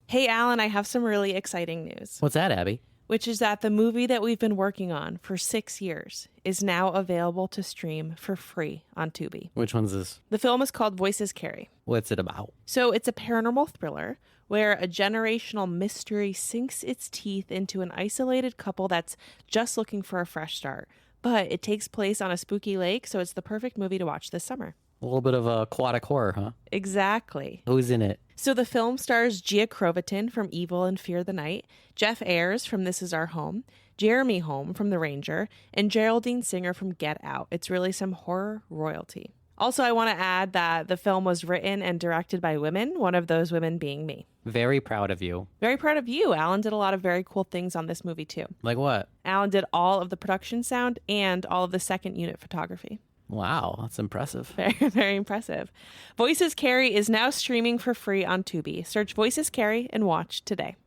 Hey, Alan, I have some really exciting news, What's that, Abby? which is that the movie that we've been working on for 6 years is now available to stream for free on Tubi. Which one's this? The film is called Voices Carry. What's it about? So it's a paranormal thriller where a generational mystery sinks its teeth into an isolated couple that's just looking for a fresh start. But it takes place on a spooky lake, so it's the perfect movie to watch this summer. A little bit of aquatic horror, huh? Exactly. Who's in it? So the film stars Gia Croverton from Evil and Fear the Night, Jeff Ayres from This Is Our Home, Jeremy Holm from The Ranger, and Geraldine Singer from Get Out. It's really some horror royalty. Also, I want to add that the film was written and directed by women, one of those women being me. Very proud of you. Very proud of you. Alan did a lot of very cool things on this movie, too. Like what? Alan did all of the production sound and all of the second unit photography. Wow, that's impressive. Very, very impressive. Voices Carry is now streaming for free on Tubi. Search Voices Carry and watch today.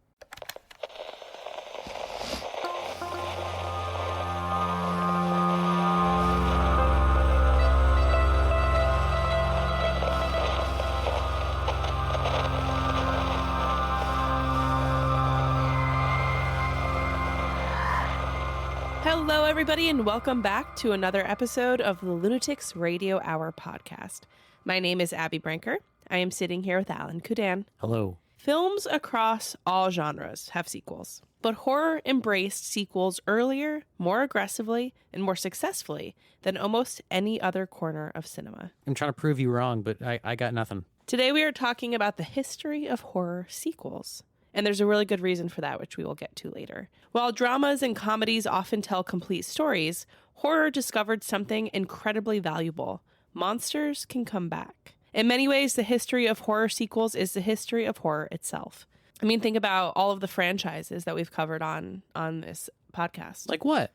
Hello, everybody, and welcome back to another episode of the Lunatics Radio Hour podcast. My name is Abby Branker. I am sitting here with Alan Kudan. Hello. Films across all genres have sequels, but horror embraced sequels earlier, more aggressively, and more successfully than almost any other corner of cinema. I'm trying to prove you wrong, but I got nothing. Today we are talking about the history of horror sequels. And there's a really good reason for that, which we will get to later. While dramas and comedies often tell complete stories, horror discovered something incredibly valuable. Monsters can come back. In many ways, the history of horror sequels is the history of horror itself. I mean, think about all of the franchises that we've covered on this podcast. Like what?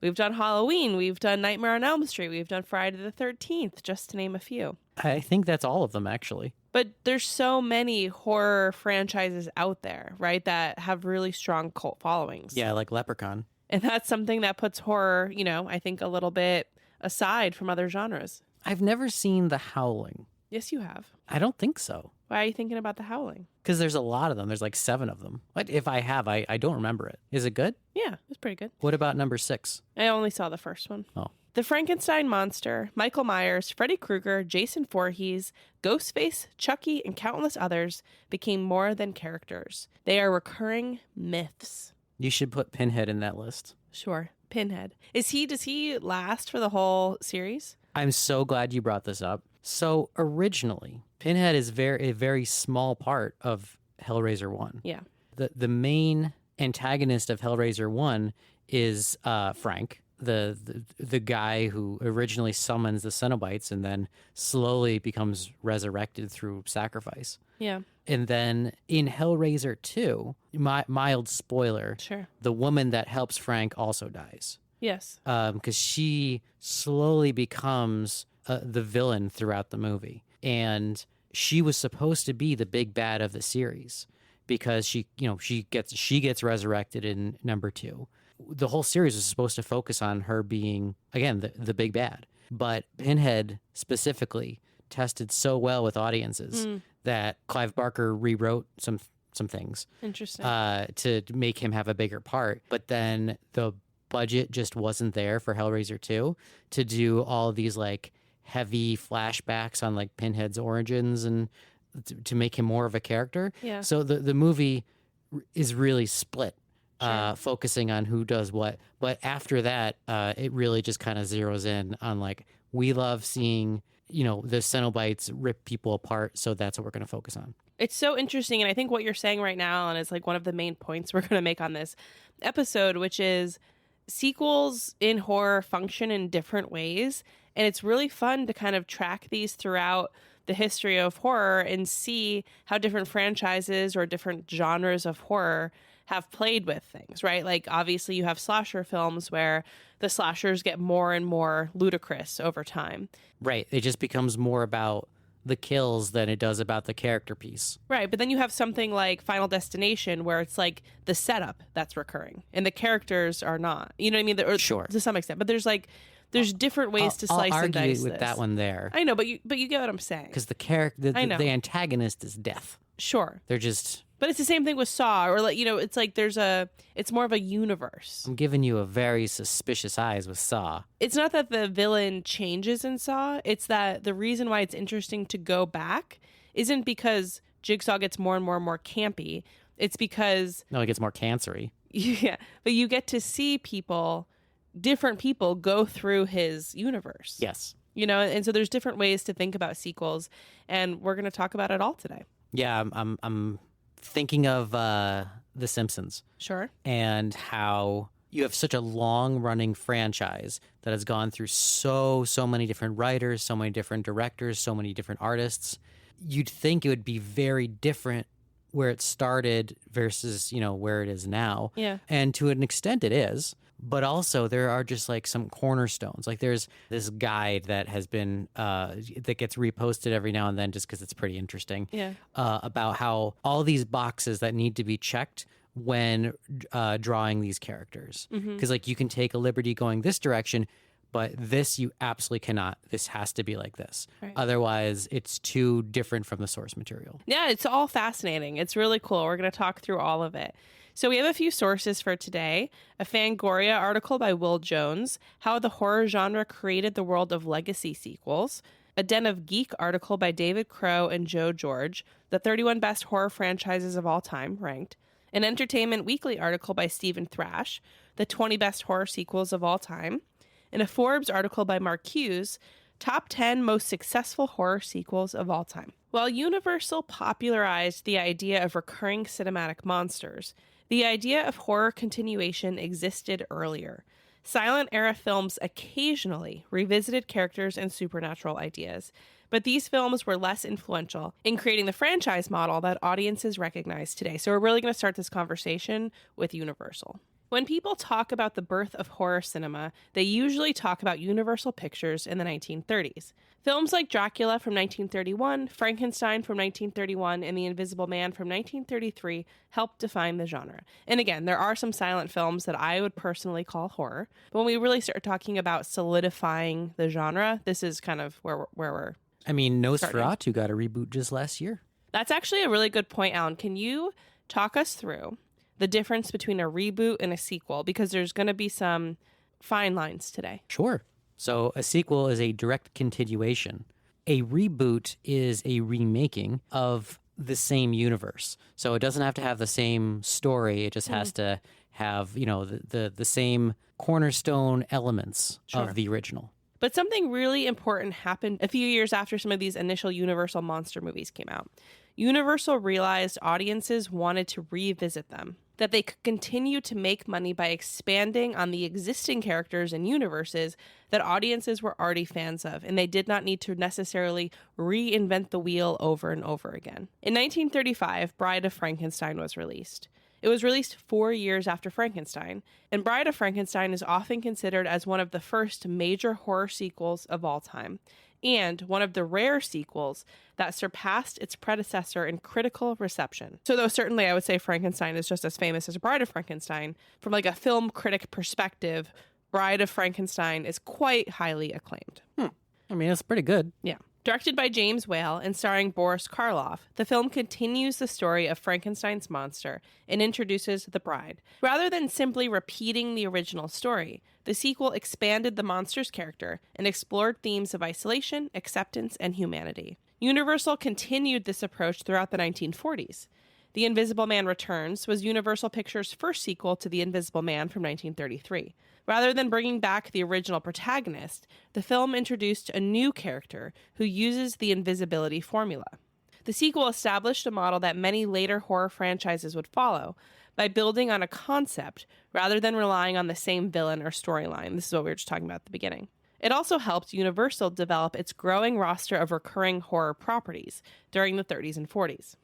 We've done Halloween, we've done Nightmare on Elm Street, we've done Friday the 13th, just to name a few. I think that's all of them, actually. But there's so many horror franchises out there, right, that have really strong cult followings. Yeah, like Leprechaun. And that's something that puts horror, I think a little bit aside from other genres. I've never seen The Howling. Yes, you have. I don't think so. Why are you thinking about The Howling? Because there's a lot of them. There's like 7 of them. What if I have? I don't remember it. Is it good? Yeah, it's pretty good. What about number 6? I only saw the first one. Oh. The Frankenstein Monster, Michael Myers, Freddy Krueger, Jason Voorhees, Ghostface, Chucky, and countless others became more than characters. They are recurring myths. You should put Pinhead in that list. Sure. Pinhead. Does he last for the whole series? I'm so glad you brought this up. So originally, Pinhead is a very small part of Hellraiser 1. Yeah. The main antagonist of Hellraiser 1 is Frank, the guy who originally summons the Cenobites and then slowly becomes resurrected through sacrifice. Yeah. And then in Hellraiser 2, mild spoiler, Sure. the woman that helps Frank also dies. Yes. Because she slowly becomes the villain throughout the movie. And she was supposed to be the big bad of the series because she gets resurrected in number 2. The whole series was supposed to focus on her being, again, the big bad. But Pinhead specifically tested so well with audiences that Clive Barker rewrote some things. Interesting. To make him have a bigger part. But then the budget just wasn't there for Hellraiser 2 to do all these like heavy flashbacks on like Pinhead's origins and to make him more of a character. Yeah. So the movie is really split. Sure. Focusing on who does what. But after that, it really just kind of zeroes in on like, we love seeing, the Cenobites rip people apart. So that's what we're going to focus on. It's so interesting. And I think what you're saying right now, and it's like one of the main points we're going to make on this episode, which is sequels in horror function in different ways. And it's really fun to kind of track these throughout the history of horror and see how different franchises or different genres of horror have played with things, right? Like obviously you have slasher films where the slashers get more and more ludicrous over time. Right. It just becomes more about the kills than it does about the character piece. Right. But then you have something like Final Destination where it's like the setup that's recurring and the characters are not. You know what I mean? Or, sure. To some extent. But there's different ways to slice and dice argue with this. that one there. I know, but you get what I'm saying. Because the antagonist is death. Sure. They're just But it's the same thing with Saw, or like, it's like it's more of a universe. I'm giving you a very suspicious eyes with Saw. It's not that the villain changes in Saw. It's that the reason why it's interesting to go back isn't because Jigsaw gets more and more and more campy. It's because... No, it gets more cancery. Yeah, but you get to see different people go through his universe. Yes. And so there's different ways to think about sequels, and we're going to talk about it all today. Yeah, I'm thinking of The Simpsons. Sure. And how you have such a long-running franchise that has gone through so many different writers, so many different directors, so many different artists. You'd think it would be very different where it started versus, where it is now. Yeah. And to an extent it is. But also there are just like some cornerstones. Like there's this guide that has been that gets reposted every now and then just because it's pretty interesting. Yeah. About how all these boxes that need to be checked when drawing these characters. Because like you can take a liberty going this direction, but this you absolutely cannot. This has to be like this. Right. Otherwise, it's too different from the source material. Yeah, it's all fascinating. It's really cool. We're going to talk through all of it. So we have a few sources for today. A Fangoria article by Will Jones, How the Horror Genre Created the World of Legacy Sequels. A Den of Geek article by David Crow and Joe George, The 31 Best Horror Franchises of All Time, ranked. An Entertainment Weekly article by Stephen Thrash, The 20 Best Horror Sequels of All Time. And a Forbes article by Mark Hughes, Top 10 Most Successful Horror Sequels of All Time. While Universal popularized the idea of recurring cinematic monsters, the idea of horror continuation existed earlier. Silent era films occasionally revisited characters and supernatural ideas, but these films were less influential in creating the franchise model that audiences recognize today. So we're really going to start this conversation with Universal. When people talk about the birth of horror cinema, they usually talk about Universal Pictures in the 1930s. Films like Dracula from 1931, Frankenstein from 1931, and The Invisible Man from 1933 helped define the genre. And again, there are some silent films that I would personally call horror. But when we really start talking about solidifying the genre, this is kind of where we're I mean, Nosferatu starting. got a reboot just last year. That's actually a really good point, Alan. Can you talk us through the difference between a reboot and a sequel? Because there's going to be some fine lines today. Sure. So a sequel is a direct continuation. A reboot is a remaking of the same universe. So it doesn't have to have the same story. It just has to have, the same cornerstone elements of the original. But something really important happened a few years after some of these initial Universal monster movies came out. Universal realized audiences wanted to revisit them, that they could continue to make money by expanding on the existing characters and universes that audiences were already fans of, and they did not need to necessarily reinvent the wheel over and over again. In 1935, Bride of Frankenstein was released. It was released 4 years after Frankenstein, and Bride of Frankenstein is often considered as one of the first major horror sequels of all time, and one of the rare sequels that surpassed its predecessor in critical reception. So though certainly I would say Frankenstein is just as famous as Bride of Frankenstein, from like a film critic perspective, Bride of Frankenstein is quite highly acclaimed. I mean, it's pretty good. Yeah. Directed by James Whale and starring Boris Karloff, the film continues the story of Frankenstein's monster and introduces the bride. Rather than simply repeating the original story, the sequel expanded the monster's character and explored themes of isolation, acceptance, and humanity. Universal continued this approach throughout the 1940s. The Invisible Man Returns was Universal Pictures' first sequel to The Invisible Man from 1933. Rather than bringing back the original protagonist, the film introduced a new character who uses the invisibility formula. The sequel established a model that many later horror franchises would follow by building on a concept rather than relying on the same villain or storyline. This is what we were just talking about at the beginning. It also helped Universal develop its growing roster of recurring horror properties during the 30s and 40s.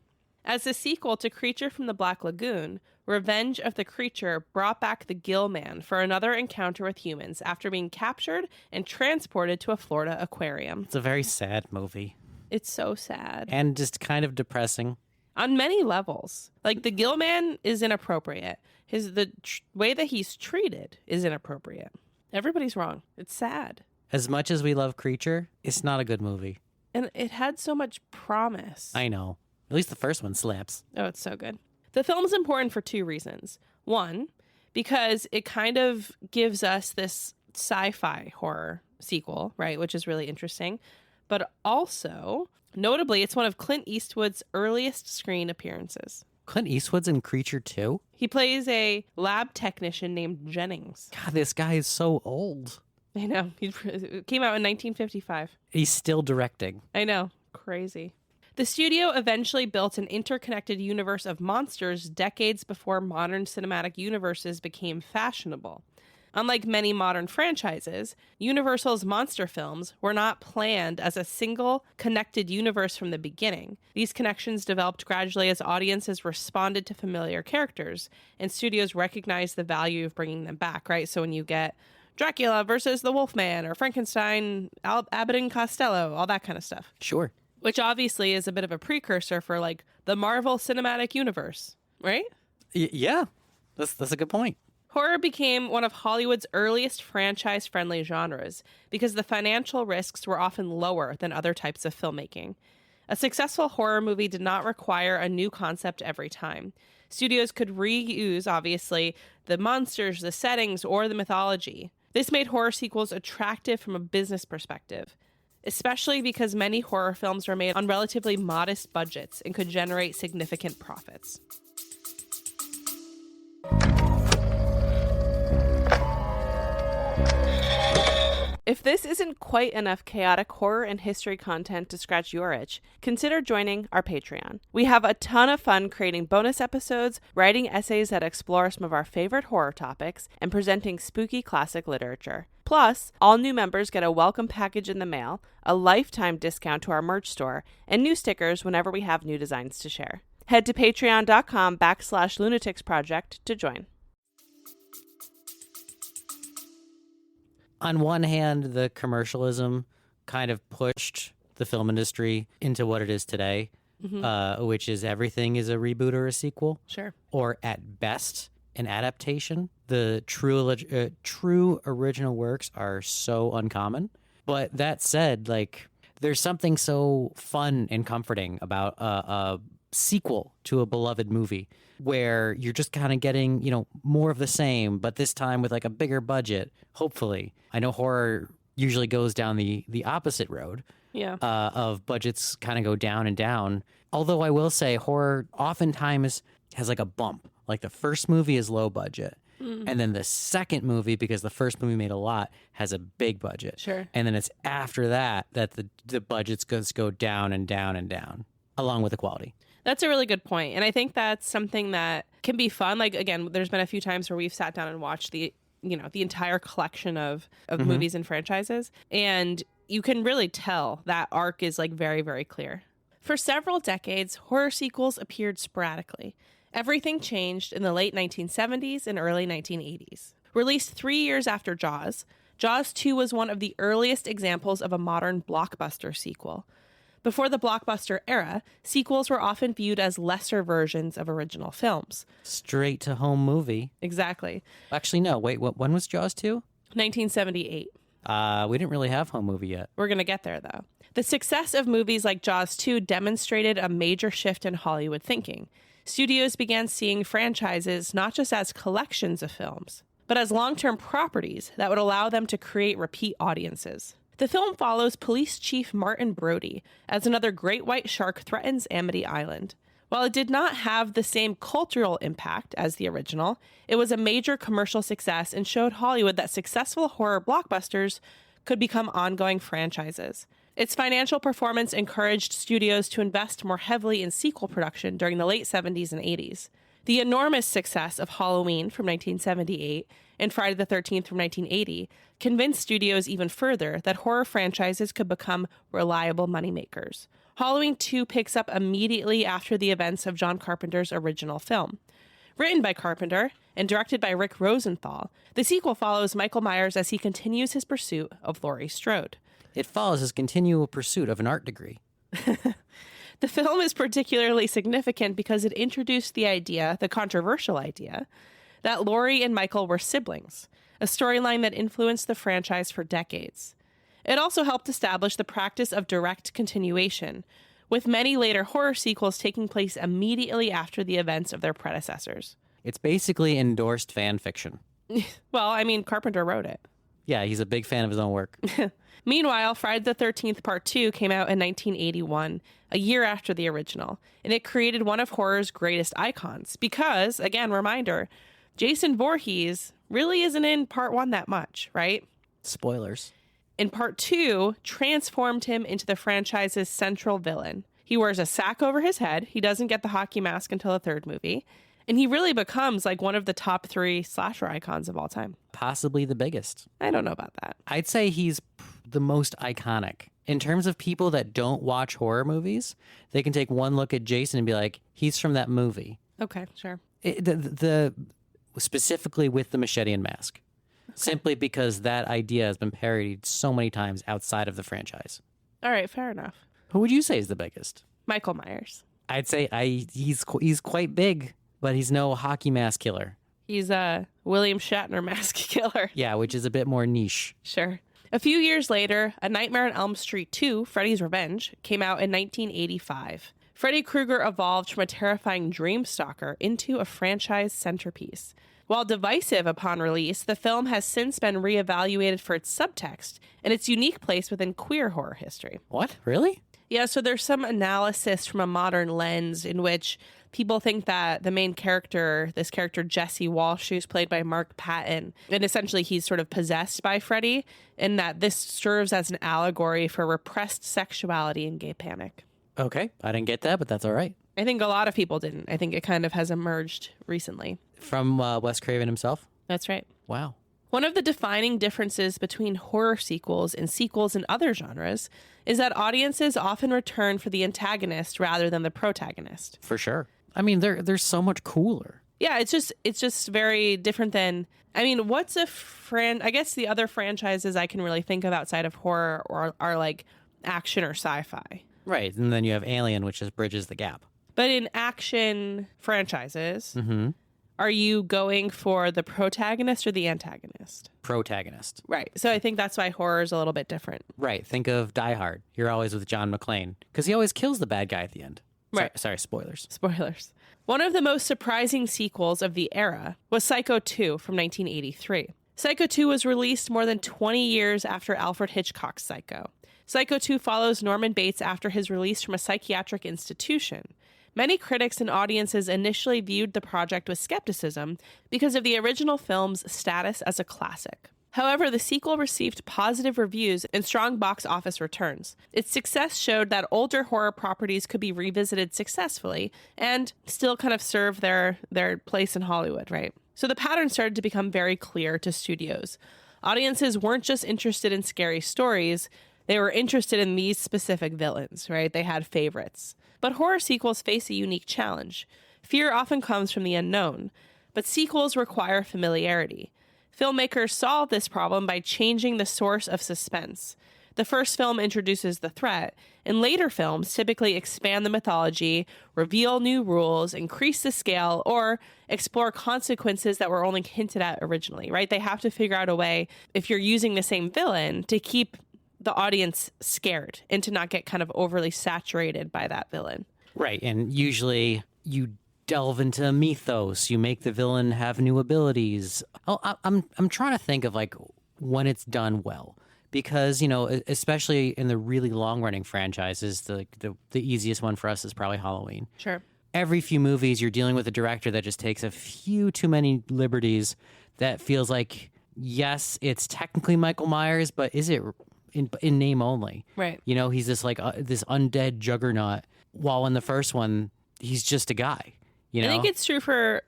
As the sequel to Creature from the Black Lagoon, Revenge of the Creature brought back the Gill Man for another encounter with humans after being captured and transported to a Florida aquarium. It's a very sad movie. It's so sad. And just kind of depressing. On many levels. Like, the Gill Man is inappropriate. The way that he's treated is inappropriate. Everybody's wrong. It's sad. As much as we love Creature, it's not a good movie. And it had so much promise. I know. At least the first one slaps. Oh, it's so good. The film is important for two reasons. One, because it kind of gives us this sci-fi horror sequel, right, which is really interesting. But also, notably, it's one of Clint Eastwood's earliest screen appearances. Clint Eastwood's in Creature 2? He plays a lab technician named Jennings. God, this guy is so old. I know. He came out in 1955. He's still directing. I know. Crazy. The studio eventually built an interconnected universe of monsters decades before modern cinematic universes became fashionable. Unlike many modern franchises, Universal's monster films were not planned as a single, connected universe from the beginning. These connections developed gradually as audiences responded to familiar characters, and studios recognized the value of bringing them back, right? So when you get Dracula versus the Wolfman, or Frankenstein, Abbott and Costello, all that kind of stuff. Sure. Which obviously is a bit of a precursor for, like, the Marvel Cinematic Universe, right? Yeah, that's a good point. Horror became one of Hollywood's earliest franchise-friendly genres because the financial risks were often lower than other types of filmmaking. A successful horror movie did not require a new concept every time. Studios could reuse, obviously, the monsters, the settings, or the mythology. This made horror sequels attractive from a business perspective, especially because many horror films were made on relatively modest budgets and could generate significant profits. If this isn't quite enough chaotic horror and history content to scratch your itch, consider joining our Patreon. We have a ton of fun creating bonus episodes, writing essays that explore some of our favorite horror topics, and presenting spooky classic literature. Plus, all new members get a welcome package in the mail, a lifetime discount to our merch store, and new stickers whenever we have new designs to share. Head to patreon.com/Lunatics Project to join. On one hand, the commercialism kind of pushed the film industry into what it is today, which is everything is a reboot or a sequel. Sure. Or at best, an adaptation. The true original works are so uncommon. But that said, like, there's something so fun and comforting about a sequel to a beloved movie where you're just kind of getting, more of the same, but this time with like a bigger budget, hopefully. I know horror usually goes down the opposite road. Yeah. Of budgets kind of go down and down. Although I will say horror oftentimes has like a bump. Like the first movie is low budget. And then the second movie, because the first movie made a lot, has a big budget. Sure. And then it's after that the budgets go down and down and down, along with the quality. That's a really good point. And I think that's something that can be fun. Like, again, there's been a few times where we've sat down and watched the entire collection of movies and franchises. And you can really tell that arc is like very, very clear. For several decades, horror sequels appeared sporadically. Everything changed in the late 1970s and early 1980s. Released 3 years after Jaws, Jaws 2 was one of the earliest examples of a modern blockbuster sequel. Before the blockbuster era, sequels were often viewed as lesser versions of original films. Straight to home movie. Exactly. Actually, no. Wait, when was Jaws 2? 1978. We didn't really have home movie yet. We're going to get there, though. The success of movies like Jaws 2 demonstrated a major shift in Hollywood thinking. Studios began seeing franchises not just as collections of films, but as long-term properties that would allow them to create repeat audiences. The film follows Police Chief Martin Brody as another great white shark threatens Amity Island. While it did not have the same cultural impact as the original, it was a major commercial success and showed Hollywood that successful horror blockbusters could become ongoing franchises. Its financial performance encouraged studios to invest more heavily in sequel production during the late 70s and 80s. The enormous success of Halloween from 1978 and Friday the 13th from 1980 convinced studios even further that horror franchises could become reliable moneymakers. Halloween 2 picks up immediately after the events of John Carpenter's original film. Written by Carpenter and directed by Rick Rosenthal, the sequel follows Michael Myers as he continues his pursuit of Laurie Strode. It follows his continual pursuit of an art degree. The film is particularly significant because it introduced the controversial idea, that Laurie and Michael were siblings, a storyline that influenced the franchise for decades. It also helped establish the practice of direct continuation, with many later horror sequels taking place immediately after the events of their predecessors. It's basically endorsed fan fiction. Well, I mean, Carpenter wrote it. Yeah, he's a big fan of his own work. Meanwhile, Friday the 13th Part 2 came out in 1981, a year after the original, and it created one of horror's greatest icons because, again, reminder, Jason Voorhees really isn't in Part 1 that much, right? Spoilers. In Part 2, transformed him into the franchise's central villain. He wears a sack over his head. He doesn't get the hockey mask until the third movie. And he really becomes like one of the top 3 slasher icons of all time. Possibly the biggest. I don't know about that. I'd say he's the most iconic. In terms of people that don't watch horror movies, they can take one look at Jason and be like, he's from that movie. Okay, sure. Specifically with the machete and mask. Okay. Simply because that idea has been parodied so many times outside of the franchise. All right, fair enough. Who would you say is the biggest? Michael Myers. I'd say he's quite big, but he's no hockey mask killer. He's a William Shatner mask killer. Yeah, which is a bit more niche. Sure. A few years later, A Nightmare on Elm Street 2, Freddy's Revenge, came out in 1985. Freddy Krueger evolved from a terrifying dream stalker into a franchise centerpiece. While divisive upon release, the film has since been reevaluated for its subtext and its unique place within queer horror history. What? Really? Yeah, so there's some analysis from a modern lens in which people think that the main character, this character Jesse Walsh, who's played by Mark Patton, and essentially he's sort of possessed by Freddy, and that this serves as an allegory for repressed sexuality and gay panic. Okay, I didn't get that, but that's all right. I think a lot of people didn't. I think it kind of has emerged recently. From Wes Craven himself? That's right. Wow. One of the defining differences between horror sequels and sequels in other genres is that audiences often return for the antagonist rather than the protagonist. For sure. I mean, they're so much cooler. Yeah, it's just very different than, I mean, what's a I guess the other franchises I can really think of outside of horror are like action or sci-fi. Right, and then you have Alien, which just bridges the gap. But in action franchises, are you going for the protagonist or the antagonist? Protagonist. Right. So I think that's why horror is a little bit different. Right. Think of Die Hard. You're always with John McClane because he always kills the bad guy at the end. Right. Sorry, spoilers. Spoilers. One of the most surprising sequels of the era was Psycho 2 from 1983. Psycho 2 was released more than 20 years after Alfred Hitchcock's Psycho. Psycho 2 follows Norman Bates after his release from a psychiatric institution. Many critics and audiences initially viewed the project with skepticism because of the original film's status as a classic. However, the sequel received positive reviews and strong box office returns. Its success showed that older horror properties could be revisited successfully and still kind of serve their place in Hollywood, right? So the pattern started to become very clear to studios. Audiences weren't just interested in scary stories, they were interested in these specific villains, right? They had favorites. But horror sequels face a unique challenge. Fear often comes from the unknown, but sequels require familiarity. Filmmakers solve this problem by changing the source of suspense. The first film introduces the threat, and later films typically expand the mythology, reveal new rules, increase the scale, or explore consequences that were only hinted at originally, right? They have to figure out a way, if you're using the same villain, to keep the audience scared and to not get kind of overly saturated by that villain. Right, and usually you delve into mythos. You make the villain have new abilities. I'm trying to think of like when it's done well, because especially in the really long running franchises, the easiest one for us is probably Halloween. Sure. Every few movies, you're dealing with a director that just takes a few too many liberties. That feels like, yes, it's technically Michael Myers, but is it in name only? Right. He's this like this undead juggernaut, while in the first one he's just a guy. I think it's true for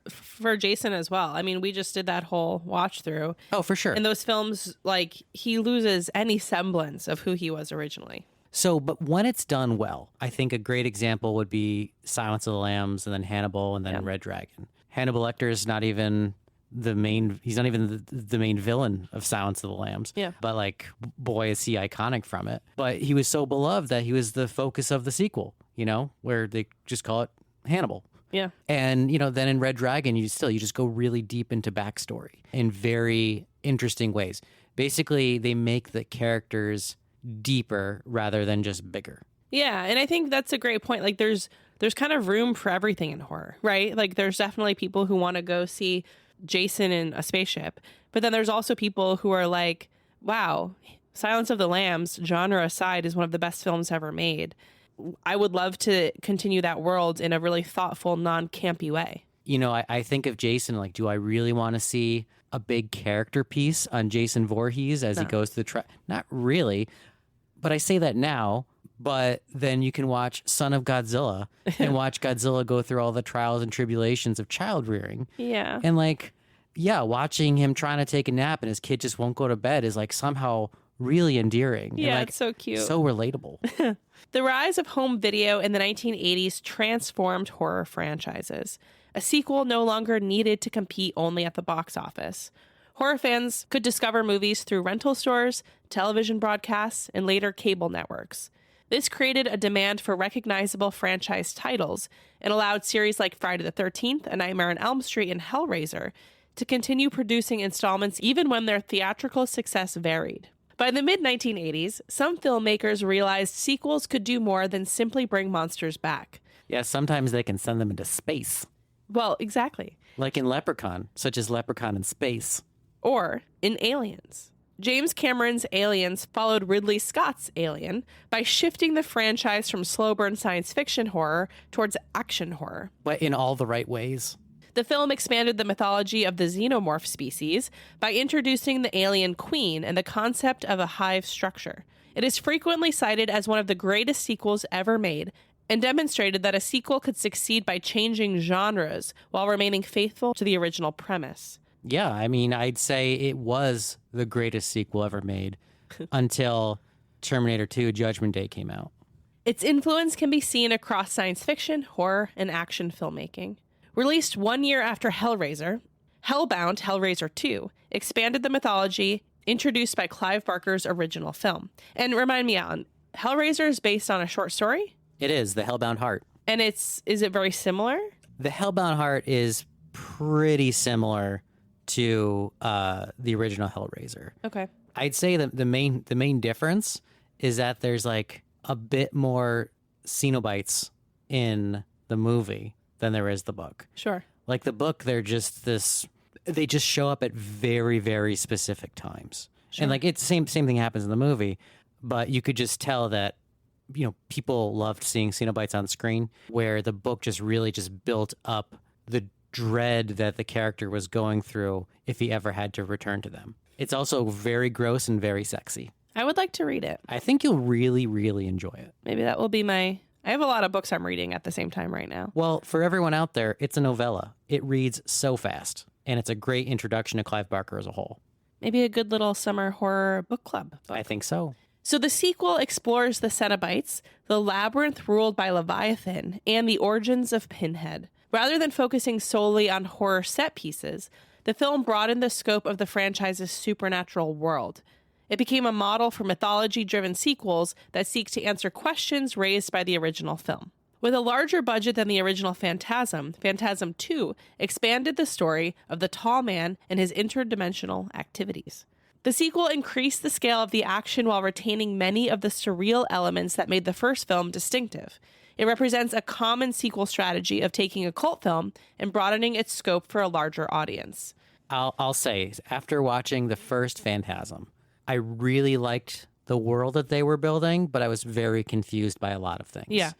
Jason as well. I mean, we just did that whole watch through. Oh, for sure. In those films, like, he loses any semblance of who he was originally. So, but when it's done well, I think a great example would be Silence of the Lambs, and then Hannibal, and then Red Dragon. Hannibal Lecter is not even the main villain of Silence of the Lambs. Yeah. But like, boy, is he iconic from it. But he was so beloved that he was the focus of the sequel, where they just call it Hannibal. Yeah. And, then in Red Dragon, you just go really deep into backstory in very interesting ways. Basically, they make the characters deeper rather than just bigger. Yeah, and I think that's a great point. Like there's kind of room for everything in horror, right? Like there's definitely people who want to go see Jason in a spaceship, but then there's also people who are like, wow, Silence of the Lambs, genre aside, is one of the best films ever made. I would love to continue that world in a really thoughtful, non-campy way. You know, I think of Jason, like, do I really want to see a big character piece on Jason Voorhees as he goes to the Not really, but I say that now. But then you can watch Son of Godzilla and watch Godzilla go through all the trials and tribulations of child rearing. Yeah. And like, yeah, watching him trying to take a nap and his kid just won't go to bed is like somehow really endearing. Yeah, and like, it's so cute. So relatable. The rise of home video in the 1980s transformed horror franchises. A sequel no longer needed to compete only at the box office. Horror fans could discover movies through rental stores, television broadcasts, and later cable networks. This created a demand for recognizable franchise titles and allowed series like Friday the 13th, A Nightmare on Elm Street, and Hellraiser to continue producing installments even when their theatrical success varied. By the mid-1980s, some filmmakers realized sequels could do more than simply bring monsters back. Yeah, sometimes they can send them into space. Well, exactly. Like in Leprechaun, such as Leprechaun in Space. Or in Aliens. James Cameron's Aliens followed Ridley Scott's Alien by shifting the franchise from slow burn science fiction horror towards action horror. But in all the right ways. The film expanded the mythology of the xenomorph species by introducing the alien queen and the concept of a hive structure. It is frequently cited as one of the greatest sequels ever made and demonstrated that a sequel could succeed by changing genres while remaining faithful to the original premise. Yeah, I mean, I'd say it was the greatest sequel ever made until Terminator 2 Judgment Day came out. Its influence can be seen across science fiction, horror, and action filmmaking. Released 1 year after Hellraiser, Hellbound Hellraiser 2 expanded the mythology introduced by Clive Barker's original film. And remind me, Alan, Hellraiser is based on a short story? It is, The Hellbound Heart. And is it very similar? The Hellbound Heart is pretty similar to the original Hellraiser. Okay. I'd say that the main difference is that there's like a bit more Cenobites in the movie than there is the book. Sure. Like the book, they just show up at very, very specific times. Sure. And like it's same thing happens in the movie, but you could just tell that, you know, people loved seeing Cenobites on screen, where the book just really just built up the dread that the character was going through if he ever had to return to them. It's also very gross and very sexy. I would like to read it. I think you'll really, really enjoy it. Maybe that will be I have a lot of books I'm reading at the same time right now. Well, for everyone out there, it's a novella. It reads so fast, and it's a great introduction to Clive Barker as a whole. Maybe a good little summer horror book club. I think so. So the sequel explores the Cenobites, the labyrinth ruled by Leviathan, and the origins of Pinhead. Rather than focusing solely on horror set pieces, the film broadened the scope of the franchise's supernatural world. It became a model for mythology-driven sequels that seek to answer questions raised by the original film. With a larger budget than the original Phantasm, Phantasm 2 expanded the story of the tall man and his interdimensional activities. The sequel increased the scale of the action while retaining many of the surreal elements that made the first film distinctive. It represents a common sequel strategy of taking a cult film and broadening its scope for a larger audience. I'll say, after watching the first Phantasm, I really liked the world that they were building, but I was very confused by a lot of things. Yeah.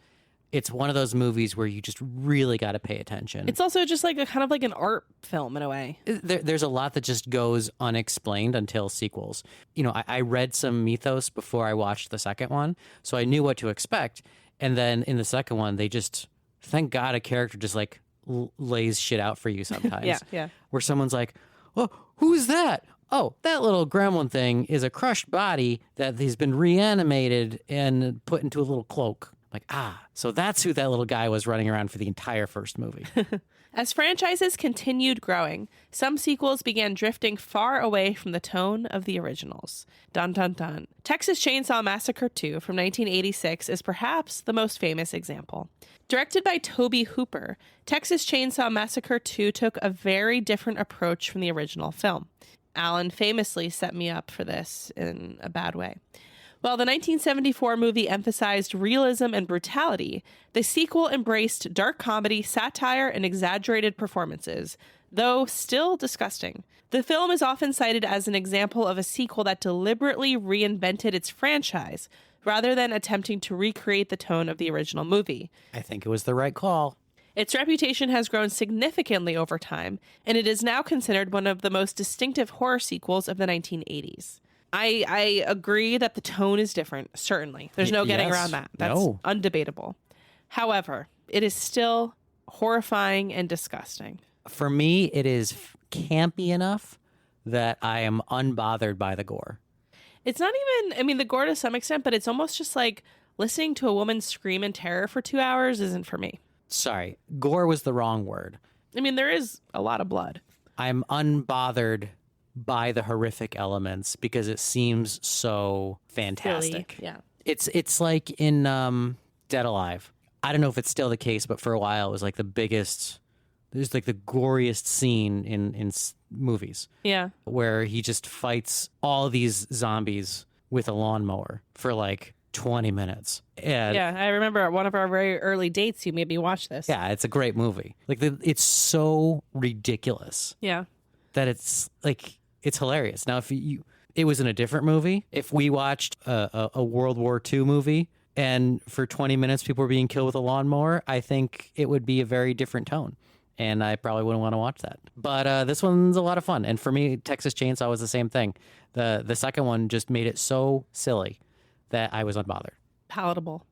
It's one of those movies where you just really got to pay attention. It's also just like a kind of like an art film in a way. There's a lot that just goes unexplained until sequels. You know, I read some mythos before I watched the second one, so I knew what to expect. And then in the second one, they just, thank God a character just like lays shit out for you sometimes. Yeah. Where someone's like, oh, who's that? Oh, that little gremlin thing is a crushed body that has been reanimated and put into a little cloak. Like, so that's who that little guy was running around for the entire first movie. As franchises continued growing, some sequels began drifting far away from the tone of the originals. Dun dun dun. Texas Chainsaw Massacre 2 from 1986 is perhaps the most famous example. Directed by Tobe Hooper, Texas Chainsaw Massacre 2 took a very different approach from the original film. Alan famously set me up for this in a bad way. While the 1974 movie emphasized realism and brutality, the sequel embraced dark comedy, satire, and exaggerated performances, though still disgusting. The film is often cited as an example of a sequel that deliberately reinvented its franchise, rather than attempting to recreate the tone of the original movie. I think it was the right call. Its reputation has grown significantly over time, and it is now considered one of the most distinctive horror sequels of the 1980s. I agree that the tone is different, certainly. There's no getting around that. That's undebatable. However, it is still horrifying and disgusting. For me, it is campy enough that I am unbothered by the gore. It's not even, I mean, the gore to some extent, but it's almost just like listening to a woman scream in terror for 2 hours isn't for me. Sorry, gore was the wrong word. I mean, there is a lot of blood. I'm unbothered by the horrific elements because it seems so fantastic. Silly. Yeah. It's like in Dead Alive. I don't know if it's still the case, but for a while it was like the biggest, there's like the goriest scene in movies. Yeah. Where he just fights all these zombies with a lawnmower for like 20 minutes. And yeah, I remember at one of our very early dates, you made me watch this. yeah, it's a great movie. Like it's so ridiculous. Yeah. That it's like, it's hilarious. Now, if it was in a different movie, if we watched a World War II movie and for 20 minutes people were being killed with a lawnmower, I think it would be a very different tone. And I probably wouldn't want to watch that. But this one's a lot of fun. And for me, Texas Chainsaw was the same thing. The second one just made it so silly that I was unbothered. Palatable.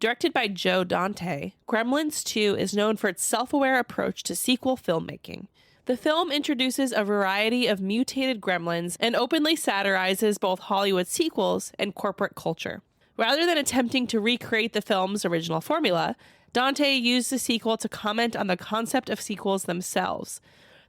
Directed by Joe Dante, Gremlins 2 is known for its self-aware approach to sequel filmmaking. The film introduces a variety of mutated gremlins and openly satirizes both Hollywood sequels and corporate culture. Rather than attempting to recreate the film's original formula, Dante used the sequel to comment on the concept of sequels themselves.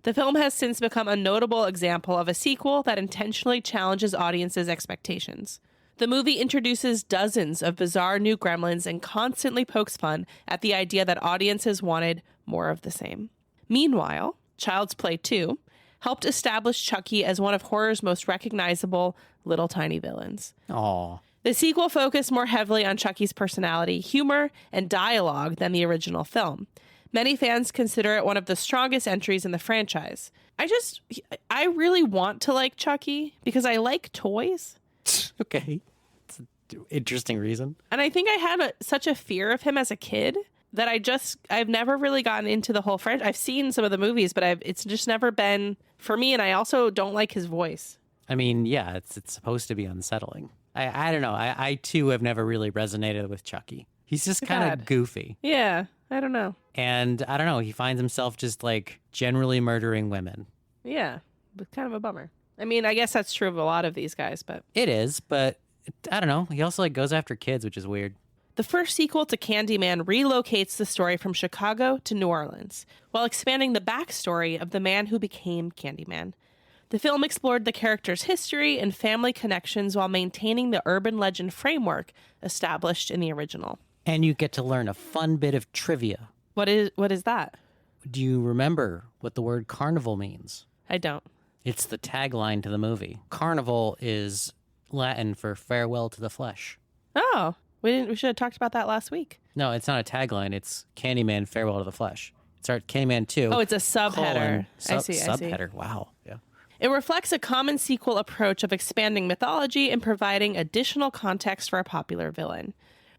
The film has since become a notable example of a sequel that intentionally challenges audiences' expectations. The movie introduces dozens of bizarre new gremlins and constantly pokes fun at the idea that audiences wanted more of the same. Meanwhile, Child's Play 2 helped establish Chucky as one of horror's most recognizable little tiny villains. Aww. The sequel focused more heavily on Chucky's personality, humor, and dialogue than the original film. Many fans consider it one of the strongest entries in the franchise. I really want to like Chucky because I like toys. Okay. It's an interesting reason. And I think I had such a fear of him as a kid that I've never really gotten into the whole franchise. I've seen some of the movies, but it's just never been for me. And I also don't like his voice. I mean, yeah, it's supposed to be unsettling. I don't know. I too have never really resonated with Chucky. He's just kind of goofy. Yeah, I don't know. And I don't know. He finds himself just like generally murdering women. Yeah, but kind of a bummer. I mean, I guess that's true of a lot of these guys, but it is. But I don't know. He also like goes after kids, which is weird. The first sequel to Candyman relocates the story from Chicago to New Orleans, while expanding the backstory of the man who became Candyman. The film explored the character's history and family connections while maintaining the urban legend framework established in the original. And you get to learn a fun bit of trivia. What is that? Do you remember what the word carnival means? I don't. It's the tagline to the movie. Carnival is Latin for farewell to the flesh. Oh, we should have talked about that last week. No, it's not a tagline. It's Candyman Farewell to the Flesh. It's our Candyman 2. Oh, it's a subheader. I see. Subheader. Wow. Yeah. It reflects a common sequel approach of expanding mythology and providing additional context for a popular villain.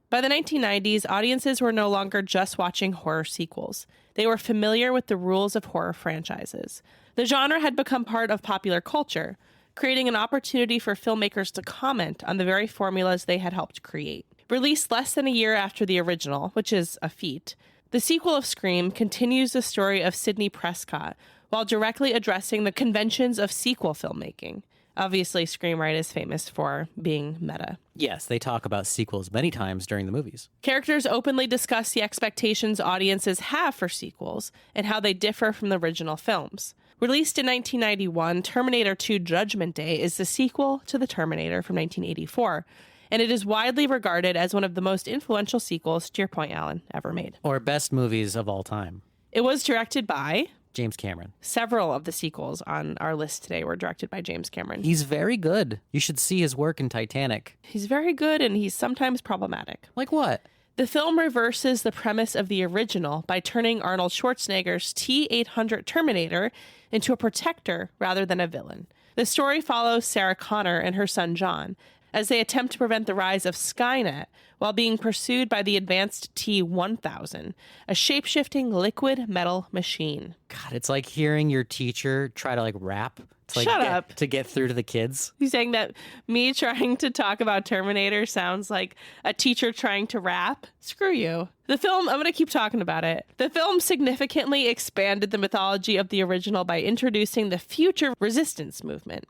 By the 1990s, audiences were no longer just watching horror sequels. They were familiar with the rules of horror franchises. The genre had become part of popular culture, creating an opportunity for filmmakers to comment on the very formulas they had helped create. Released less than a year after the original, which is a feat, the sequel of Scream continues the story of Sidney Prescott while directly addressing the conventions of sequel filmmaking. Obviously, Screamwright is famous for being meta. Yes, they talk about sequels many times during the movies. Characters openly discuss the expectations audiences have for sequels and how they differ from the original films. Released in 1991, Terminator 2 Judgment Day is the sequel to The Terminator from 1984, and it is widely regarded as one of the most influential sequels, to your point, Alan, ever made. Or best movies of all time. It was directed by James Cameron. Several of the sequels on our list today were directed by James Cameron. He's very good. You should see his work in Titanic. He's very good, and he's sometimes problematic. Like what? The film reverses the premise of the original by turning Arnold Schwarzenegger's T-800 Terminator into a protector rather than a villain. The story follows Sarah Connor and her son John as they attempt to prevent the rise of Skynet while being pursued by the advanced T-1000, a shape-shifting liquid metal machine. God, it's like hearing your teacher try to like rap. To, like, Shut up. To get through to the kids. You saying that me trying to talk about Terminator sounds like a teacher trying to rap? Screw you. The film, I'm going to keep talking about it. The film significantly expanded the mythology of the original by introducing the future resistance movement,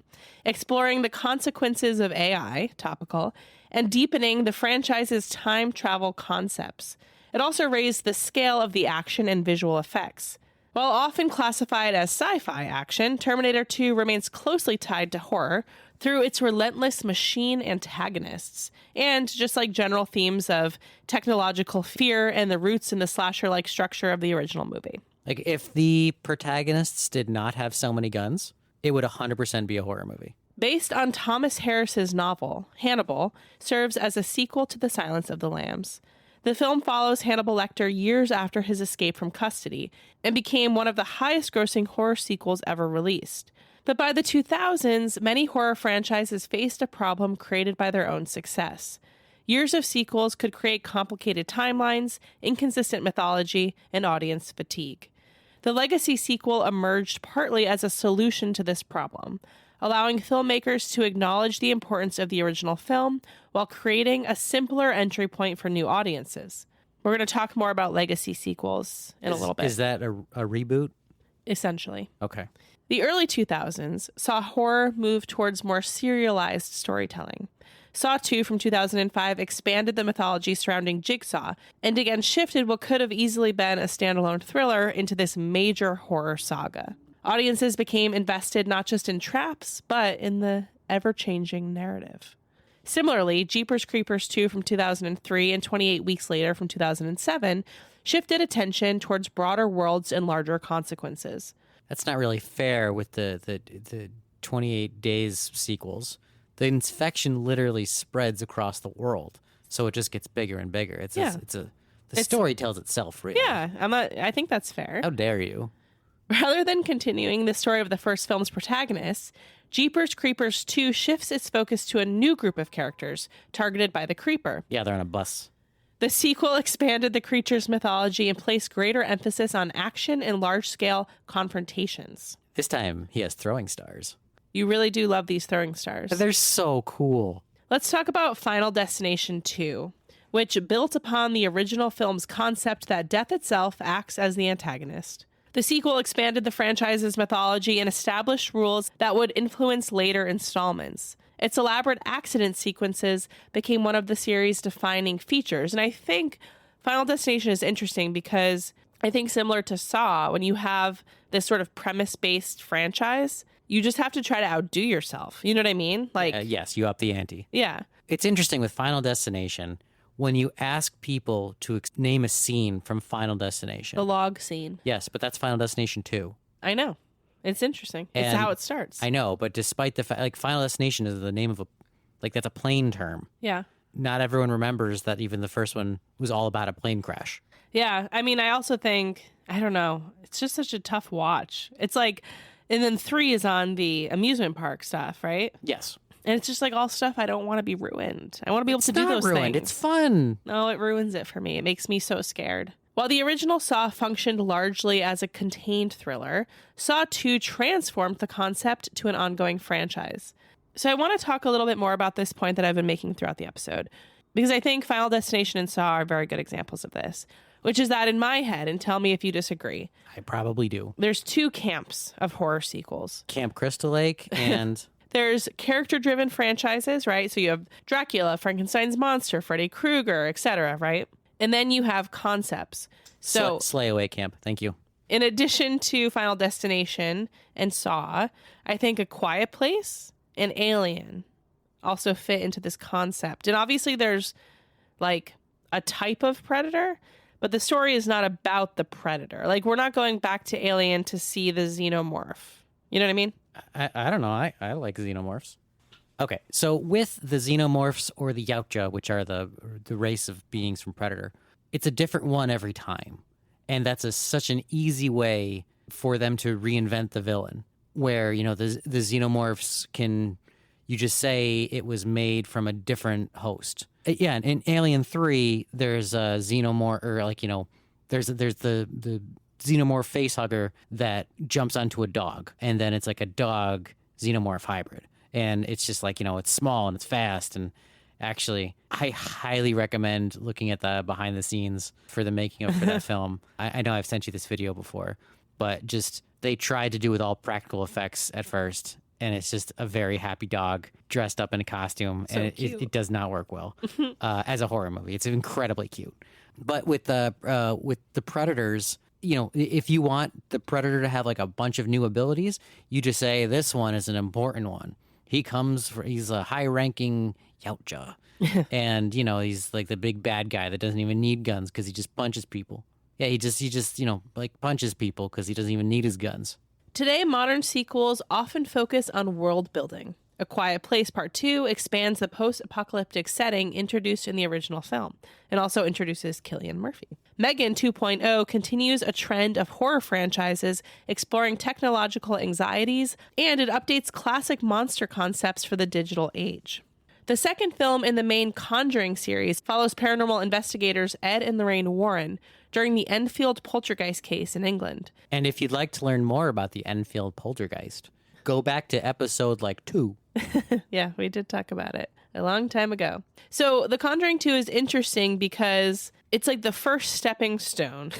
exploring the consequences of AI, topical, and deepening the franchise's time travel concepts. It also raised the scale of the action and visual effects. While often classified as sci-fi action, Terminator 2 remains closely tied to horror through its relentless machine antagonists, and just like general themes of technological fear and the roots in the slasher-like structure of the original movie. Like, if the protagonists did not have so many guns, it would 100% be a horror movie. Based on Thomas Harris's novel, Hannibal serves as a sequel to The Silence of the Lambs. The film follows Hannibal Lecter years after his escape from custody and became one of the highest-grossing horror sequels ever released. But by the 2000s, many horror franchises faced a problem created by their own success. Years of sequels could create complicated timelines, inconsistent mythology, and audience fatigue. The Legacy sequel emerged partly as a solution to this problem, allowing filmmakers to acknowledge the importance of the original film while creating a simpler entry point for new audiences. We're going to talk more about Legacy sequels in a little bit. Is that a reboot? Essentially. Okay. The early 2000s saw horror move towards more serialized storytelling. Saw 2 from 2005 expanded the mythology surrounding Jigsaw and again shifted what could have easily been a standalone thriller into this major horror saga. Audiences became invested not just in traps, but in the ever-changing narrative. Similarly, Jeepers Creepers 2 from 2003 and 28 Weeks Later from 2007 shifted attention towards broader worlds and larger consequences. That's not really fair with the 28 Days sequels. The infection literally spreads across the world, so it just gets bigger and bigger. The story tells itself, really. Yeah, I think that's fair. How dare you? Rather than continuing the story of the first film's protagonists, Jeepers Creepers 2 shifts its focus to a new group of characters targeted by the Creeper. Yeah, they're on a bus. The sequel expanded the creature's mythology and placed greater emphasis on action and large-scale confrontations. This time, he has throwing stars. You really do love these throwing stars. They're so cool. Let's talk about Final Destination 2, which built upon the original film's concept that death itself acts as the antagonist. The sequel expanded the franchise's mythology and established rules that would influence later installments. Its elaborate accident sequences became one of the series' defining features. And I think Final Destination is interesting because I think similar to Saw, when you have this sort of premise-based franchise, you just have to try to outdo yourself. You know what I mean? Like, yes, you up the ante. Yeah. It's interesting with Final Destination, when you ask people to name a scene from Final Destination. The log scene. Yes, but that's Final Destination 2. I know. It's interesting. It's how it starts. I know, but despite the fact, like, Final Destination is the name of that's a plane term. Yeah. Not everyone remembers that even the first one was all about a plane crash. Yeah. I mean, I also think, I don't know, it's just such a tough watch. It's like, and then 3 is on the amusement park stuff, right? Yes. And it's just like all stuff I don't want to be ruined. I want to be able to do those ruined. things. It's fun. No, it ruins it for me. It makes me so scared. While the original Saw functioned largely as a contained thriller, Saw 2 transformed the concept to an ongoing franchise. So I want to talk a little bit more about this point that I've been making throughout the episode, because I think Final Destination and Saw are very good examples of this, which is that in my head, and tell me if you disagree, I probably do. there's 2 camps of horror sequels. Camp Crystal Lake and... There's character-driven franchises, right? So you have Dracula, Frankenstein's monster, Freddy Krueger, etc., right? And then you have concepts. So Slay Away Camp. Thank you. in addition to Final Destination and Saw, I think A Quiet Place and Alien also fit into this concept. And obviously there's like a type of predator, but the story is not about the predator. Like, we're not going back to Alien to see the xenomorph. You know what I mean? I don't know. I like xenomorphs. Okay, so with the xenomorphs or the Yautja, which are the race of beings from Predator, it's a different one every time. And that's such an easy way for them to reinvent the villain, where, you know, the xenomorphs can, you just say it was made from a different host. Yeah, in Alien 3, there's a xenomorph, or like, you know, there's the xenomorph facehugger that jumps onto a dog, and then it's like a dog xenomorph hybrid. And it's just like, you know, it's small and it's fast. And actually, I highly recommend looking at the behind the scenes for the making of for that film. I know I've sent you this video before, but just they tried to do with all practical effects at first. And it's just a very happy dog dressed up in a costume. So and it does not work well as a horror movie. It's incredibly cute. But with the Predators, you know, if you want the Predator to have like a bunch of new abilities, you just say this one is an important one. He's a high-ranking Yautja. And, you know, he's like the big bad guy that doesn't even need guns because he just punches people. Yeah, he just, you know, like punches people because he doesn't even need his guns. Today, modern sequels often focus on world building. A Quiet Place Part 2 expands the post-apocalyptic setting introduced in the original film, and also introduces Cillian Murphy. Megan 2.0 continues a trend of horror franchises exploring technological anxieties, and it updates classic monster concepts for the digital age. The second film in the main Conjuring series follows paranormal investigators Ed and Lorraine Warren during the Enfield poltergeist case in England. And if you'd like to learn more about the Enfield poltergeist, go back to episode 2. Yeah, we did talk about it a long time ago. So The Conjuring 2 is interesting because it's like the first stepping stone,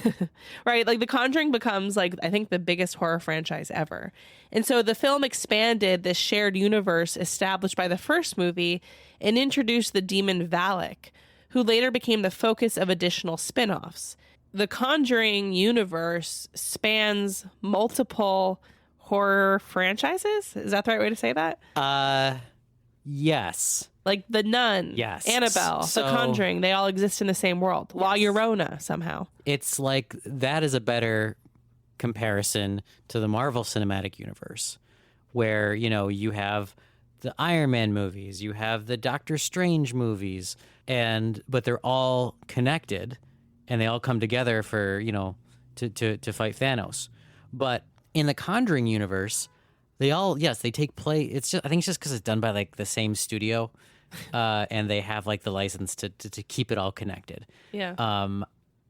right? Like The Conjuring becomes like, I think, the biggest horror franchise ever. And so the film expanded this shared universe established by the first movie and introduced the demon Valak, who later became the focus of additional spin-offs. The Conjuring universe spans multiple horror franchises? Is that the right way to say that? Yes. Like The Nun, yes. Annabelle, The Conjuring, they all exist in the same world. Yes. La Llorona, somehow. It's like, that is a better comparison to the Marvel Cinematic Universe, where, you know, you have the Iron Man movies, you have the Doctor Strange movies, but they're all connected, and they all come together for, you know, to fight Thanos. But in the Conjuring universe, they take place. I think it's just because it's done by like the same studio, and they have like the license to keep it all connected. Yeah.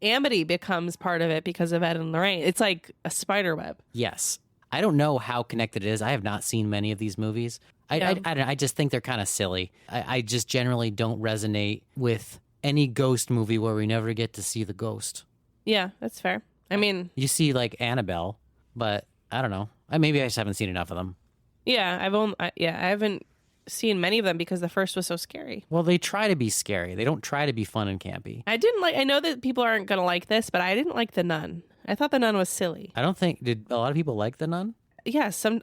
Amity becomes part of it because of Ed and Lorraine. It's like a spider web. Yes. I don't know how connected it is. I have not seen many of these movies. I just think they're kind of silly. I just generally don't resonate with any ghost movie where we never get to see the ghost. Yeah, that's fair. I mean, you see like Annabelle, but I don't know. Maybe I just haven't seen enough of them. Yeah, I haven't seen many of them because the first was so scary. Well, they try to be scary. They don't try to be fun and campy. I know that people aren't going to like this, but I didn't like The Nun. I thought The Nun was silly. I don't think, did a lot of people like The Nun? Yeah, I feel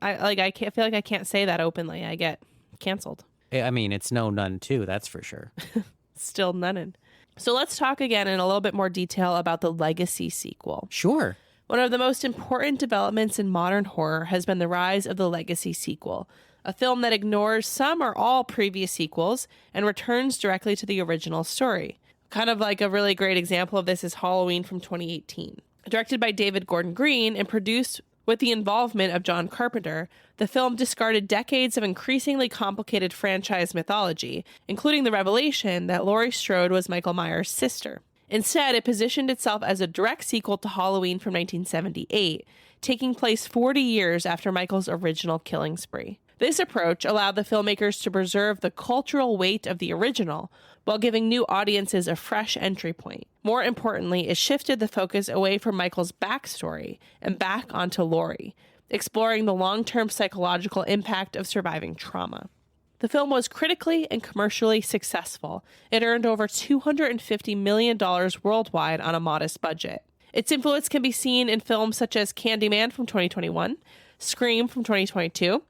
like I can't say that openly. I get canceled. I mean, it's no Nun 2, that's for sure. Still nunnin'. So let's talk again in a little bit more detail about the Legacy sequel. Sure. One of the most important developments in modern horror has been the rise of the Legacy sequel, a film that ignores some or all previous sequels and returns directly to the original story. Kind of like a really great example of this is Halloween from 2018. Directed by David Gordon Green and produced with the involvement of John Carpenter, the film discarded decades of increasingly complicated franchise mythology, including the revelation that Laurie Strode was Michael Myers' sister. Instead, it positioned itself as a direct sequel to Halloween from 1978, taking place 40 years after Michael's original killing spree. This approach allowed the filmmakers to preserve the cultural weight of the original while giving new audiences a fresh entry point. More importantly, it shifted the focus away from Michael's backstory and back onto Laurie, exploring the long-term psychological impact of surviving trauma. The film was critically and commercially successful. It earned over $250 million worldwide on a modest budget. Its influence can be seen in films such as Candyman from 2021, Scream from 2022,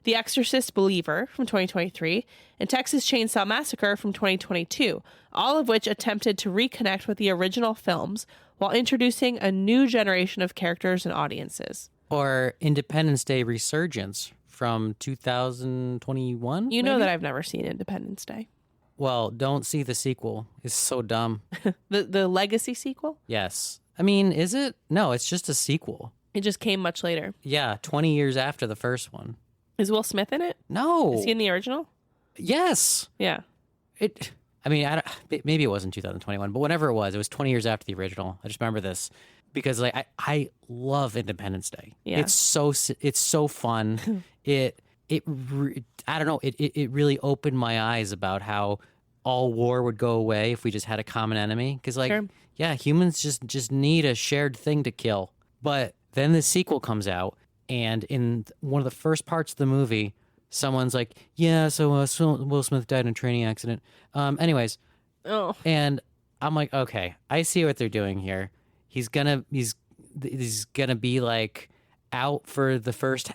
The Exorcist Believer from 2023, and Texas Chainsaw Massacre from 2022, all of which attempted to reconnect with the original films while introducing a new generation of characters and audiences. Or Independence Day Resurgence from 2021? You know maybe? that I've never seen Independence Day. Well, don't see the sequel. It's so dumb. The Legacy sequel? Yes. I mean, is it? No, it's just a sequel. It just came much later. Yeah, 20 years after the first one. Is Will Smith in it? No. Is he in the original? Yes. Yeah. Maybe it wasn't 2021, but whenever it was 20 years after the original. I just remember this because like I love Independence Day. Yeah. It's so fun. I don't know. It really opened my eyes about how all war would go away if we just had a common enemy. Because like, Sure. yeah, humans just need a shared thing to kill. But then the sequel comes out, and in one of the first parts of the movie, someone's like, yeah, so Will Smith died in a training accident. Anyways. Oh. And I'm like, okay, I see what they're doing here. He's gonna be like out for the first,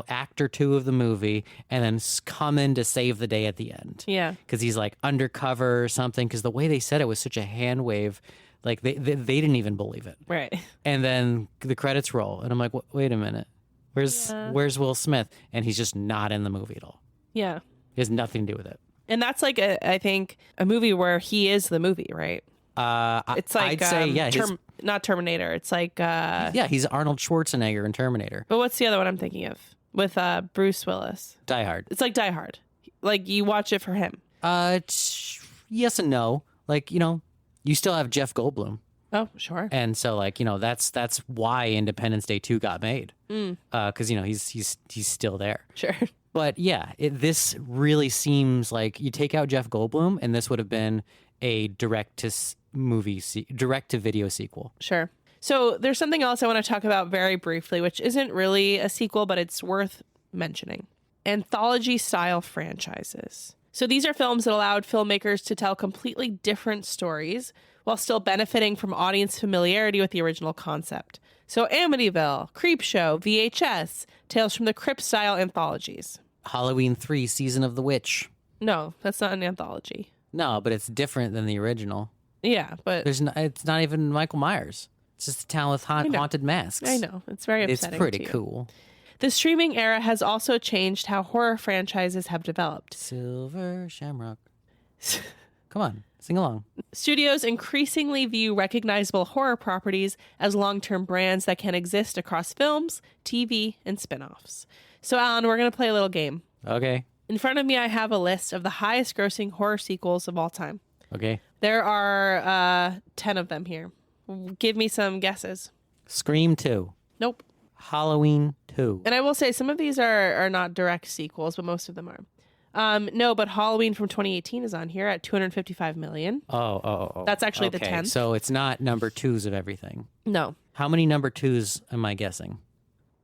act or two of the movie, and then come in to save the day at the end. Yeah. Because he's like undercover or something. Because the way they said it was such a hand wave, like they didn't even believe it. Right. And then the credits roll, and I'm like, wait a minute, where's Will Smith? And he's just not in the movie at all. Yeah. He has nothing to do with it. And that's like I think a movie where he is the movie, right? It's like I'd say yeah, not Terminator. It's like yeah, he's Arnold Schwarzenegger in Terminator. But what's the other one I'm thinking of with Bruce Willis? Die Hard. It's like Die Hard. Like you watch it for him. Yes and no. Like you still have Jeff Goldblum. Oh, sure. And so like that's why Independence Day 2 got made. Because he's still there. Sure. But yeah, this really seems like you take out Jeff Goldblum, and this would have been a direct to video sequel. Sure. So there's something else I want to talk about very briefly, which isn't really a sequel, but it's worth mentioning. Anthology style franchises. So these are films that allowed filmmakers to tell completely different stories while still benefiting from audience familiarity with the original concept. So Amityville, Creepshow, VHS, Tales from the Crypt style anthologies. Halloween 3, Season of the Witch. No, that's not an anthology. No, but it's different than the original. Yeah, but it's not even Michael Myers. It's just a town with haunted masks. I know. It's very upsetting. It's pretty cool. The streaming era has also changed how horror franchises have developed. Silver Shamrock. Come on, sing along. Studios increasingly view recognizable horror properties as long-term brands that can exist across films, TV, and spin-offs. So, Alan, we're going to play a little game. Okay. In front of me, I have a list of the highest-grossing horror sequels of all time. Okay. There are 10 of them here. Give me some guesses. Scream 2. Nope. Halloween 2. And I will say some of these are not direct sequels, but most of them are. No, but Halloween from 2018 is on here at $255 million. Oh. That's actually the okay. 10th. So it's not number 2s of everything. No. How many number 2s am I guessing?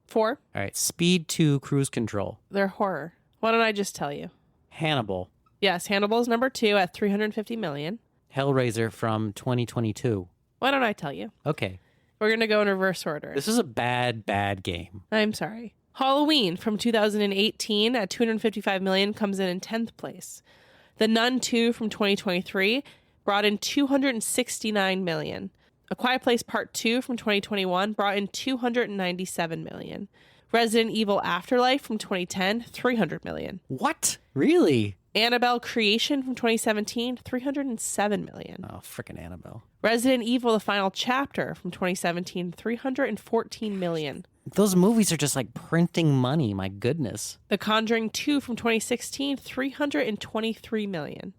4. All right. Speed 2, Cruise Control. They're horror. Why don't I just tell you? Hannibal. Yes, Hannibal is number 2 at $350 million. Hellraiser from 2022. Why don't I tell you? Okay. We're going to go in reverse order. This is a bad game. I'm sorry. Halloween from 2018 at $255 million comes in 10th place. The Nun 2 from 2023 brought in $269 million. A Quiet Place Part 2 from 2021 brought in $297 million. Resident Evil Afterlife from 2010, $300 million. What? Really? Annabelle Creation from 2017, $307 million. Oh, frickin' Annabelle. Resident Evil The Final Chapter from 2017, $314 million. Those movies are just like printing money. My goodness. The Conjuring 2 from 2016, $323 million.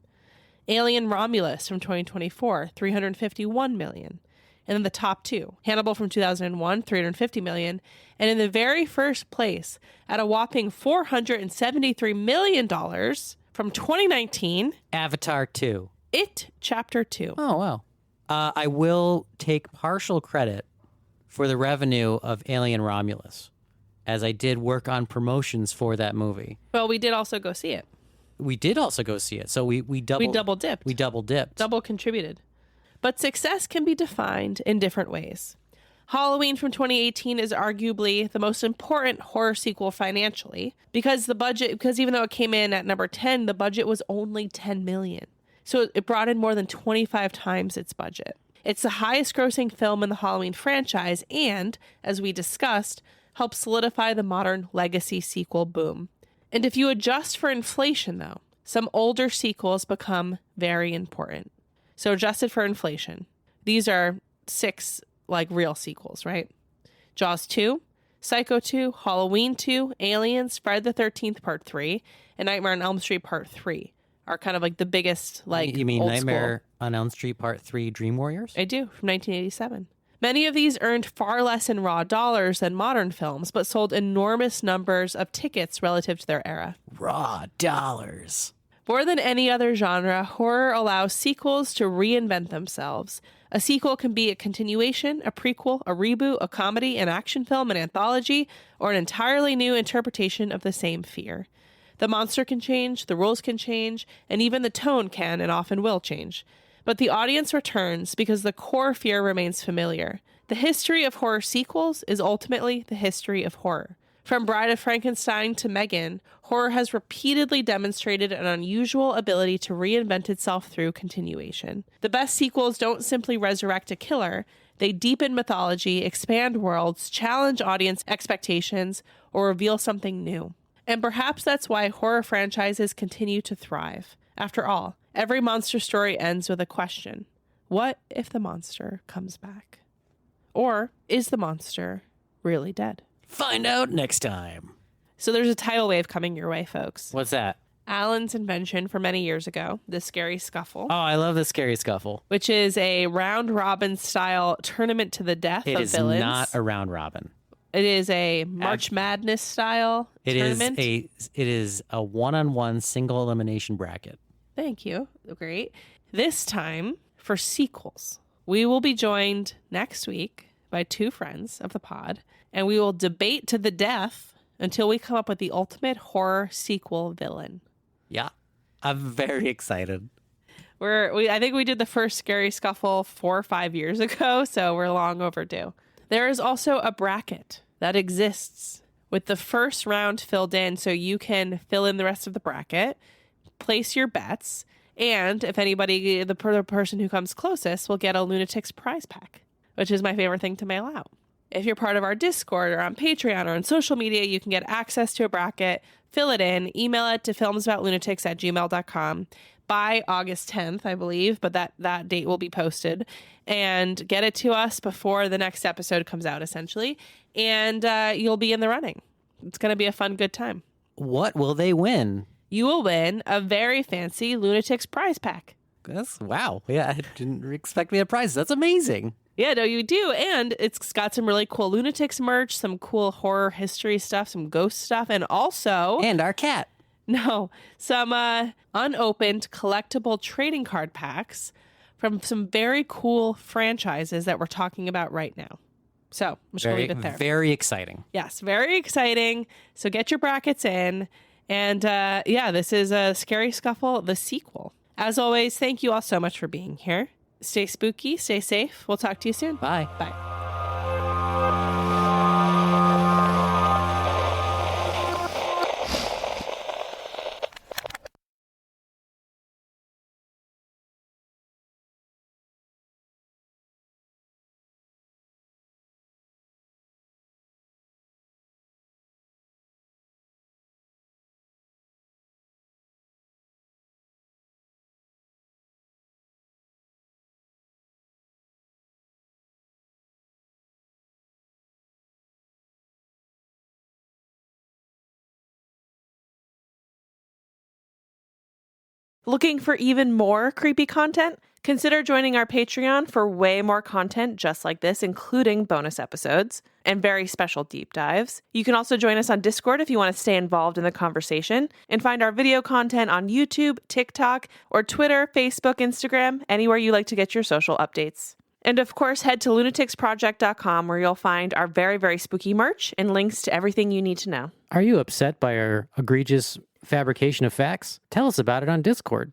Alien Romulus from 2024, $351 million. And then the top 2, Hannibal from 2001, $350 million. And in the very first place, at a whopping $473 million from 2019, Avatar 2. It Chapter 2. Oh, wow. I will take partial credit for the revenue of Alien Romulus, as I did work on promotions for that movie. Well, we did also go see it. We did also go see it. So we double dipped. We double dipped. Double contributed. But success can be defined in different ways. Halloween from 2018 is arguably the most important horror sequel financially because even though it came in at number 10, the budget was only $10 million. So it brought in more than 25 times its budget. It's the highest grossing film in the Halloween franchise and, as we discussed, helped solidify the modern legacy sequel boom. And if you adjust for inflation, though, some older sequels become very important. So adjusted for inflation, these are 6 real sequels, right? Jaws 2, Psycho 2, Halloween 2, Aliens, Friday the 13th Part 3, and Nightmare on Elm Street Part 3 are kind of the biggest You mean old Nightmare school. on Elm Street Part 3 Dream Warriors? I do, from 1987. Many of these earned far less in raw dollars than modern films, but sold enormous numbers of tickets relative to their era. Raw dollars. More than any other genre, horror allows sequels to reinvent themselves. A sequel can be a continuation, a prequel, a reboot, a comedy, an action film, an anthology, or an entirely new interpretation of the same fear. The monster can change, the rules can change, and even the tone can and often will change. But the audience returns because the core fear remains familiar. The history of horror sequels is ultimately the history of horror. From Bride of Frankenstein to Megan, horror has repeatedly demonstrated an unusual ability to reinvent itself through continuation. The best sequels don't simply resurrect a killer, they deepen mythology, expand worlds, challenge audience expectations, or reveal something new. And perhaps that's why horror franchises continue to thrive. After all, every monster story ends with a question. What if the monster comes back? Or is the monster really dead? Find out next time. So there's a tidal wave coming your way, folks. What's that? Alan's invention from many years ago, the Scary Scuffle. Oh, I love the Scary Scuffle. Which is a round-robin style tournament to the death of villains. It is not a round robin. It is a March Madness style tournament. It is a one-on-one single elimination bracket. Thank you. Great. This time, for sequels, we will be joined next week by 2 friends of the pod, and we will debate to the death until we come up with the ultimate horror sequel villain. Yeah, I'm very excited. I think we did the first Scary Scuffle 4 or 5 years ago, so we're long overdue. There is also a bracket that exists with the first round filled in, so you can fill in the rest of the bracket, place your bets, and if anybody, the person who comes closest will get a Lunatics prize pack, which is my favorite thing to mail out. If you're part of our Discord or on Patreon or on social media, you can get access to a bracket, fill it in, email it to filmsaboutLunatics@gmail.com by August 10th, I believe, but that date will be posted, and get it to us before the next episode comes out, essentially, and you'll be in the running. It's going to be a fun, good time. What will they win? You will win a very fancy Lunatics prize pack. Wow. Yeah, I didn't expect me a prize. That's amazing. Yeah, no, you do. And it's got some really cool Lunatics merch, some cool horror history stuff, some ghost stuff, and also... And our cat. No, some unopened collectible trading card packs from some very cool franchises that we're talking about right now. So, I'm just going to leave it there. Very exciting. Yes, very exciting. So get your brackets in. And this is a Scary Scuffle, the sequel. As always, thank you all so much for being here. Stay spooky, stay safe. We'll talk to you soon. Bye. Bye. Looking for even more creepy content? Consider joining our Patreon for way more content just like this, including bonus episodes and very special deep dives. You can also join us on Discord if you want to stay involved in the conversation, and find our video content on YouTube, TikTok, or Twitter, Facebook, Instagram, anywhere you like to get your social updates. And of course, head to lunaticsproject.com where you'll find our very, very spooky merch and links to everything you need to know. Are you upset by our egregious fabrication of facts? Tell us about it on Discord.